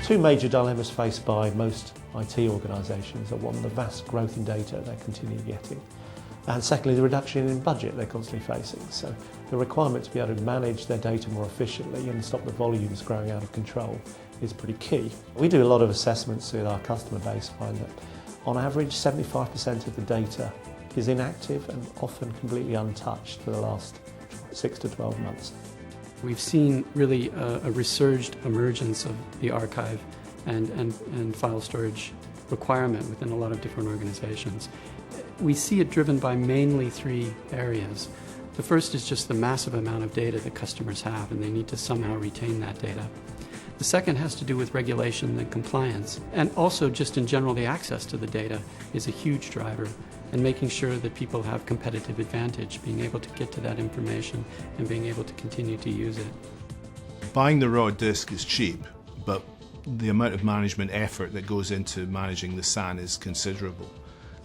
Two major dilemmas faced by most IT organisations are, one, the vast growth in data they continue getting, and secondly, the reduction in budget they're constantly facing. So the requirement to be able to manage their data more efficiently and stop the volumes growing out of control is pretty key. We do a lot of assessments with our customer base, find that on average 75% of the data is inactive and often completely untouched for the last 6 to 12 months. We've seen really a resurged emergence of the archive and file storage requirement within a lot of different organizations. We see it driven by mainly three areas. The first is just the massive amount of data that customers have, and they need to somehow retain that data. The second has to do with regulation and compliance, and also just in general the access to the data is a huge driver, and making sure that people have competitive advantage, being able to get to that information and being able to continue to use it. Buying the raw disk is cheap, but the amount of management effort that goes into managing the SAN is considerable.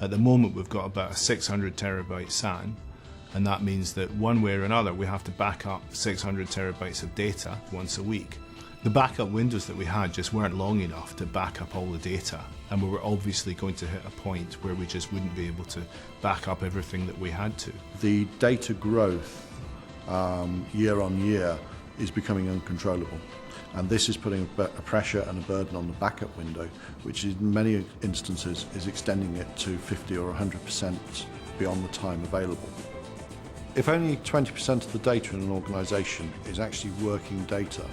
At the moment we've got about a 600 terabyte SAN, and that means that one way or another we have to back up 600 terabytes of data once a week. The backup windows that we had just weren't long enough to back up all the data, and we were obviously going to hit a point where we just wouldn't be able to back up everything that we had to. The data growth year on year is becoming uncontrollable, and this is putting a pressure and a burden on the backup window, which in many instances is extending it to 50 or 100% beyond the time available. If only 20% of the data in an organisation is actually working data,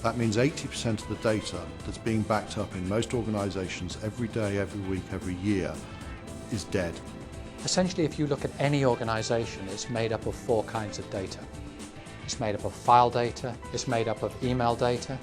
that means 80% of the data that's being backed up in most organisations every day, every week, every year is dead. Essentially, if you look at any organisation, it's made up of four kinds of data. It's made up of file data, it's made up of email data,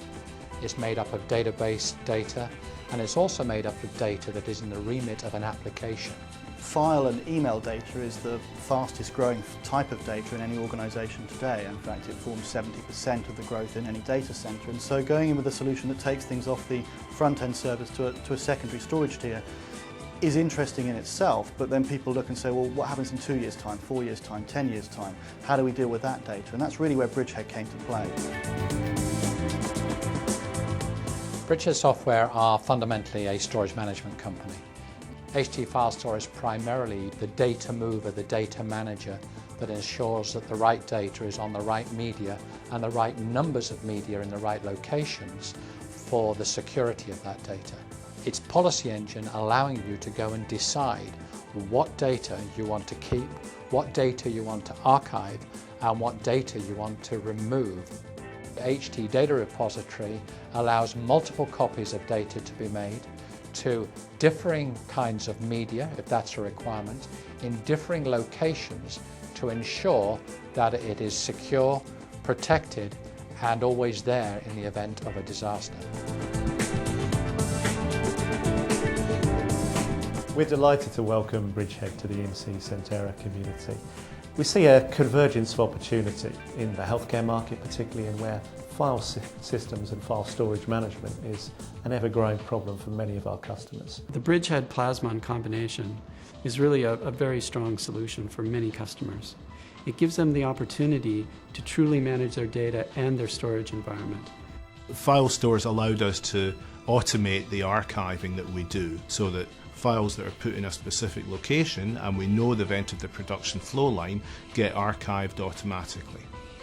it's made up of database data, and it's also made up of data that is in the remit of an application. File and email data is the fastest growing type of data in any organisation today. In fact, it forms 70% of the growth in any data centre. And so going in with a solution that takes things off the front-end service to a secondary storage tier is interesting in itself, but then people look and say, well, what happens in 2 years' time, 4 years' time, 10 years' time? How do we deal with that data? And that's really where BridgeHead came to play. BridgeHead Software are fundamentally a storage management company. HT-FileStore is primarily the data mover, the data manager that ensures that the right data is on the right media and the right numbers of media in the right locations for the security of that data. It's policy engine allowing you to go and decide what data you want to keep, what data you want to archive, and what data you want to remove. The HT Data Repository allows multiple copies of data to be made to differing kinds of media, if that's a requirement, in differing locations to ensure that it is secure, protected, and always there in the event of a disaster. We're delighted to welcome BridgeHead to the EMC Centera community. We see a convergence of opportunity in the healthcare market, particularly in where file systems and file storage management is an ever-growing problem for many of our customers. The BridgeHead Plasmon combination is really a very strong solution for many customers. It gives them the opportunity to truly manage their data and their storage environment. FileStore allowed us to automate the archiving that we do, so that files that are put in a specific location and we know they've entered the production flow line get archived automatically.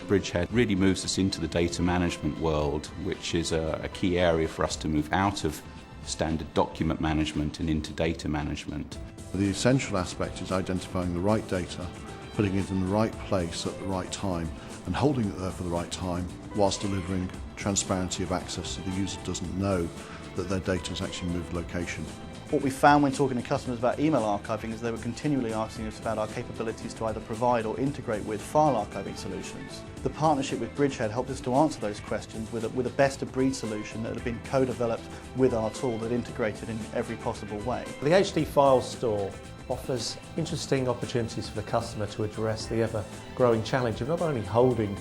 BridgeHead really moves us into the data management world, which is a key area for us to move out of standard document management and into data management. The essential aspect is identifying the right data, putting it in the right place at the right time, and holding it there for the right time whilst delivering transparency of access so the user doesn't know that their data has actually moved location. What we found when talking to customers about email archiving is they were continually asking us about our capabilities to either provide or integrate with file archiving solutions. The partnership with BridgeHead helped us to answer those questions with a best-of-breed solution that had been co-developed with our tool that integrated in every possible way. The HT-FileStore offers interesting opportunities for the customer to address the ever-growing challenge of not only holding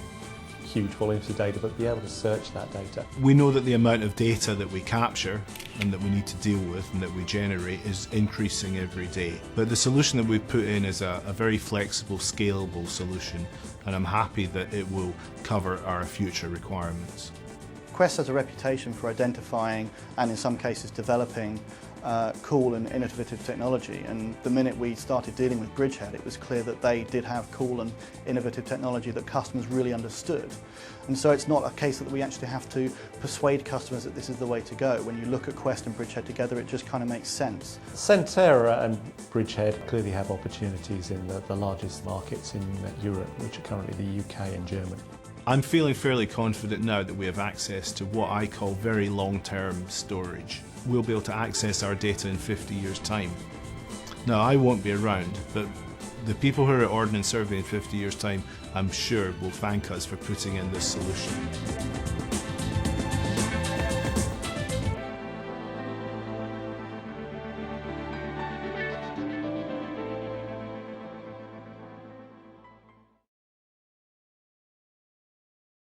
huge volumes of data, but be able to search that data. We know that the amount of data that we capture and that we need to deal with and that we generate is increasing every day. But the solution that we've put in is a very flexible, scalable solution, and I'm happy that it will cover our future requirements. Quest has a reputation for identifying and in some cases developing cool and innovative technology, and the minute we started dealing with BridgeHead it was clear that they did have cool and innovative technology that customers really understood. And so it's not a case that we actually have to persuade customers that this is the way to go. When you look at Quest and BridgeHead together, it just kind of makes sense. Centera and BridgeHead clearly have opportunities in the largest markets in Europe, which are currently the UK and Germany. I'm feeling fairly confident now that we have access to what I call very long-term storage. We'll be able to access our data in 50 years' time. Now, I won't be around, but the people who are at Ordnance Survey in 50 years' time, I'm sure, will thank us for putting in this solution.